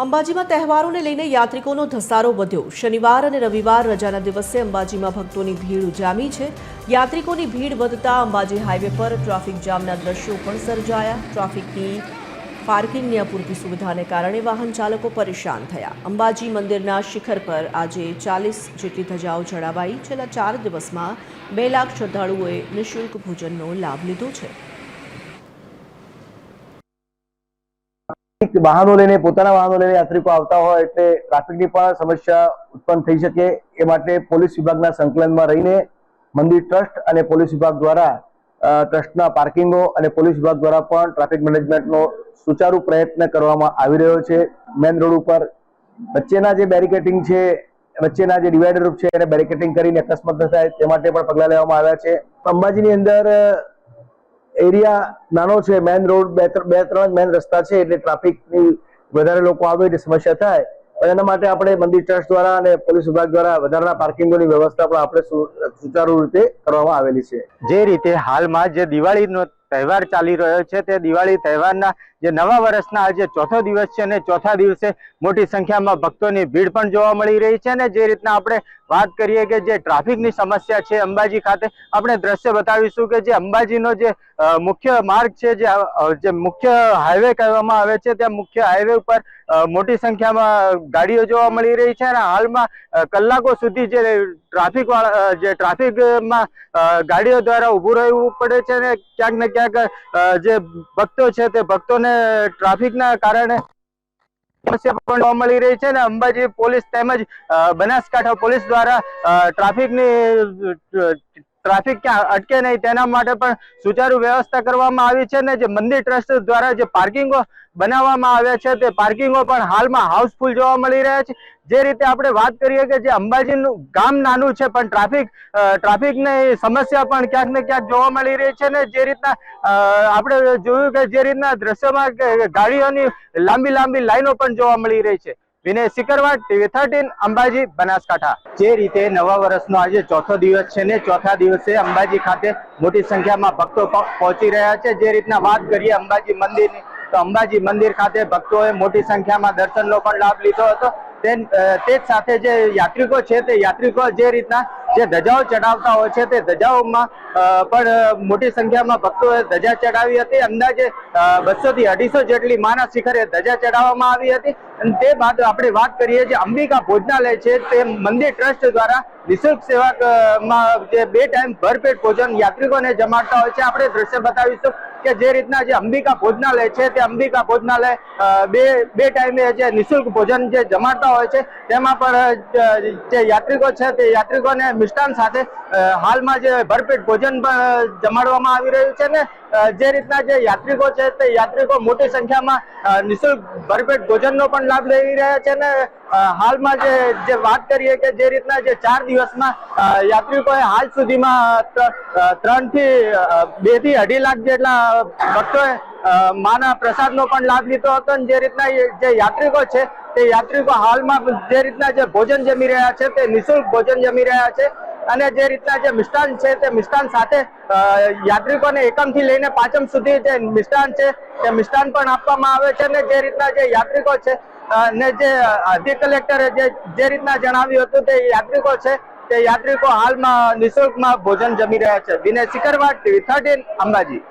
અંબાજીમાં તહેવારોને લઈને યાત્રિકોનો ધસારો વધ્યો। શનિવાર અને રવિવાર રજાના દિવસે અંબાજીમાં ભક્તોની ભીડ જામી છે। યાત્રિકોની ભીડ વધતા અંબાજી હાઈવે પર ટ્રાફિક જામના દ્રશ્યો પણ સર્જાયા। ટ્રાફિકની પાર્કિંગની અપૂરતી સુવિધાને કારણે વાહન ચાલકો પરેશાન થયા। અંબાજી મંદિરના શિખર પર આજે 40 જેટલી ધજાઓ ચડાવાઈ। છેલ્લા 4 દિવસમાં 2 લાખ શ્રદ્ધાળુઓએ નિઃશુલ્ક ભોજનનો લાભ લીધો છે। वाहनों लईने पोताना वाहनों लईने यात्रिको आवता होय एटले ट्राफिकनी पण समस्या उत्पन्न थई शके ए माटे पोलीस विभागना संकलનમાં रहीने मंदिर ट्रस्ट અને પોલીસ વિભાગ દ્વારા ટ્રસ્ટના પાર્કિંગો અને પોલીસ વિભાગ દ્વારા પણ ટ્રાફિક મેનેજમેન્ટનો સુચારુ પ્રયત્ન કરવામાં આવી રહ્યો છે। મેન રોડ ઉપર વચ્ચેના જે બેરિકેડિંગ છે, વચ્ચેના જે ડિવાઈડર છે એને બેરિકેડિંગ કરીને અકસ્માત ન થાય તે માટે પણ પગલાં લેવામાં આવ્યા છે। અંબાજીની અંદર एरिया नानो छे, मेन रोड बे त्रण मेन रस्ता छे એટલે ટ્રાફિકની વધારે લોકો આવે એટલે સમસ્યા થાય। પણ એના માટે આપણે મંદિર ટ્રસ્ટ દ્વારા અને પોલીસ વિભાગ દ્વારા વધારાના પાર્કિંગોની વ્યવસ્થા પણ આપણે સુચારુ રીતે કરવામાં આવેલી છે। જે રીતે હાલમાં જે દિવાળીનો તહેવાર ચાલી રહ્યો છે તે દિવાળી તહેવારના જે નવા વર્ષના આજે ચોથો દિવસ છે અને ચોથા દિવસે મોટી સંખ્યામાં ભક્તોની ભીડ પણ જોવા મળી રહી છે। અને જે રીતના આપણે વાત કરીએ કે જે ટ્રાફિકની સમસ્યા છે અંબાજી ખાતે આપણે દ્રશ્ય બતાવીશું કે જે અંબાજીનો જે મુખ્ય માર્ગ છે, જે મુખ્ય હાઈવે કહેવામાં આવે છે, ત્યાં મુખ્ય હાઈવે ઉપર મોટી સંખ્યામાં ગાડીઓ જોવા મળી રહી છે। અને હાલમાં કલાકો સુધી જે ટ્રાફિકમાં ગાડીઓ દ્વારા ઊભું રહેવું પડે છે અને ક્યાંક ને ક્યાંક જે ભક્તો છે તે ભક્તોને ટ્રાફિકના કારણે સમસ્યા પણ જોવા મળી રહી છે। અને અંબાજી પોલીસ તેમજ બનાસકાંઠા પોલીસ દ્વારા ટ્રાફિક ક્યાં અટકે નહીં તેના માટે પણ સુચારુ વ્યવસ્થા કરવામાં આવી છે। ને જે મંદિર ટ્રસ્ટ દ્વારા જે પાર્કિંગો બનાવવામાં આવ્યા છે તે પાર્કિંગો પણ હાલમાં હાઉસફુલ જોવા મળી રહ્યા છે। જે રીતે આપણે વાત કરીએ કે જે અંબાજીનું ગામ નાનું છે પણ ટ્રાફિકની સમસ્યા પણ ક્યાંક ને ક્યાંક જોવા મળી રહી છે। ને જે રીતના આપણે જોયું કે જે રીતના દ્રશ્યોમાં ગાડીઓની લાંબી લાંબી લાઈનો પણ જોવા મળી રહી છે। વિનય સિકરવાડ, TV13 અંબાજી બનાસકાંઠા। જે રીતે નવા વર્ષનો આજે ચોથો દિવસ છે ને ચોથા દિવસે અંબાજી ખાતે મોટી સંખ્યામાં ભક્તો પહોંચી રહ્યા છે। જે રીતના વાત કરીએ અંબાજી મંદિરની તો અંબાજી મંદિર ખાતે ભક્તોએ મોટી સંખ્યામાં દર્શનનો પણ લાભ લીધો હતો। તે જ સાથે જે યાત્રિકો છે તે યાત્રિકો જે રીતના જે ધજાઓ ચડાવતા હોય છે તે ધજાઓમાં પણ મોટી સંખ્યામાં ભક્તોએ ધજા ચડાવી હતી। અંદાજે 200 થી 250 જેટલી માના શિખરે ધજા ચડાવવામાં આવી હતી। અને તે બાદ આપણે વાત કરીએ જે અંબિકા ભોજનાલય છે તે મંદિર ટ્રસ્ટ દ્વારા નિઃશુલ્ક સેવામાં જે 2 ટાઈમ ભરપેટ ભોજન યાત્રિકોને જમાડતા હોય છે। આપણે દ્રશ્ય બતાવીશું કે જે રીતના જે અંબિકા ભોજનાલય છે તે અંબિકા ભોજનાલય બે ટાઈમે જે નિઃશુલ્ક ભોજન જે જમાડતા હોય છે તેમાં પણ જે યાત્રિકો છે તે યાત્રિકોને મિષ્ટાન સાથે હાલમાં જે ભરપેટ ભોજન પણ જમાડવામાં આવી રહ્યું છે। ને જે રીતના જે યાત્રિકો છે તે યાત્રિકો મોટી સંખ્યામાં નિઃશુલ્ક ભરપેટ ભોજનનો પણ લાભ લઈ રહ્યા છે। ને હાલમાં જે વાત કરીએ કે જે રીતના જે 4 દિવસમાં યાત્રિકોએ હાલ સુધીમાં 2 થી 2.5 લાખ જેટલા ભક્તોએ માના પ્રસાદનો પણ લાભ લીધો હતો। અને જે રીતના જે યાત્રિકો છે તે યાત્રિકો હાલમાં જે રીતના જે ભોજન જમી રહ્યા છે તે નિઃશુલ્ક ભોજન જમી રહ્યા છે। અને જે રીતના જે મિષ્ટાન છે તે મિષ્ટાન સાથે યાત્રિકોને એકમથી લઈને પાંચમ સુધી જે મિષ્ટાન છે તે મિષ્ટાન પણ આપવામાં આવે છે। અને જે રીતના જે યાત્રિકો છે ને જે અધિક કલેક્ટરે જે રીતના જણાવ્યું હતું તે યાત્રિકો છે તે યાત્રિકો હાલમાં નિઃશુલ્કમાં ભોજન જમી રહ્યા છે। વિનય સિકરવાડ, TV13 અંબાજી।